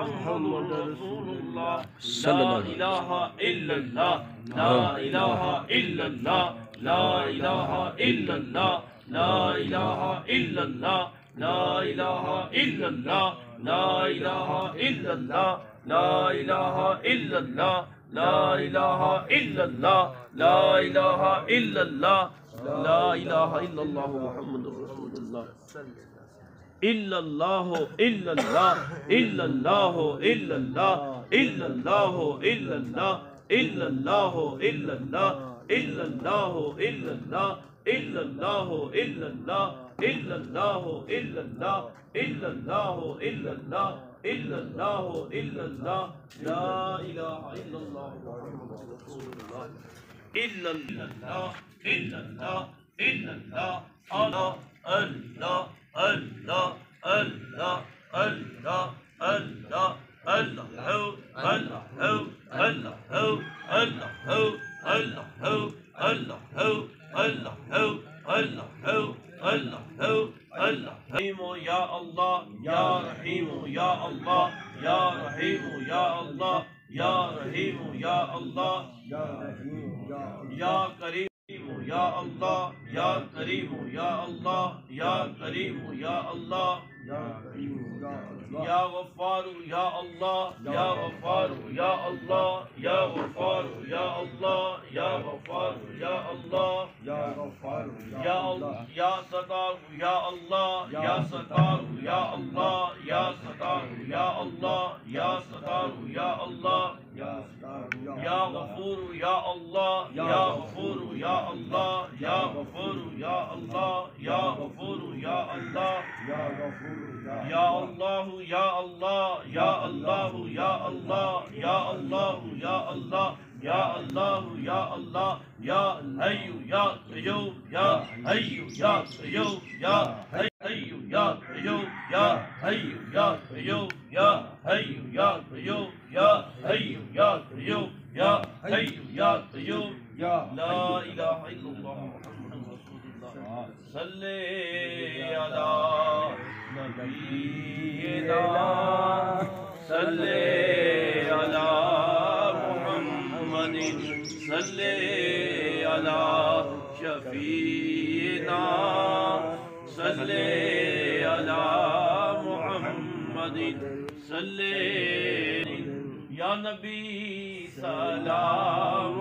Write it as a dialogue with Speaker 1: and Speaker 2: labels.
Speaker 1: محمد رسول اللہ لا الہ الا اللہ لا الہ الا اللہ لا الہ الا اللہ لا الہ الا اللہ لا الہ الا اللہ لا الہ الا اللہ لا الہ الا اللہ لا الہ الا اللہ لا الہ الا اللہ لا الہ الا اللہ محمد رسول اللہ الا اللہ الا اللہ الا اللہ الا اللہ الا اللہ الا اللہ الا اللہ الا اللہ الا اللہ الا اللہ الا اللہ الا اللہ الا اللہ الا اللہ الا اللہ الا اللہ الا اللہ الا اللہ لا الہ الا اللہ محمد رسول اللہ الا اللہ الا اللہ الا اللہ اللہ اللہ اللہ اللہ اللہ اللہ اللہ اللہ اللہ اللہ رحیم یا اللہ یا رحیم یا اللہ یا رحیم یا اللہ یا رحیم یا اللہ یا کریم یا اللہ یا کریم یا اللہ یا کریم یا اللہ یا غفار یا اللہ یا غفار یا اللہ یا غفار یا اللہ یا غفار یا اللہ یا غفار یا اللہ یا ستار یا اللہ یا ستار یا اللہ یا ستار یا اللہ یا ستار یا اللہ یا غفور یا اللہ یا غفور یا اللہ یا غفور یا اللہ یا غفور یا اللہ یا غفور یا اللہ یا اللہ یا اللہ یا اللہ یا اللہ یا اللہ یا اللہ یا اللہ یا حی یا قیوم یا حی یا قیوم یا حی یا قیوم یا حی یا قیوم یا حی یا قیوم یا حی یا قیوم یا حی یا قیوم یا لا الہ الا اللہ محمد رسول اللہ صلی علی نبینا صلی علی محمد صلی علی شفیعنا صلی علی محمد صلی یا نبی سلام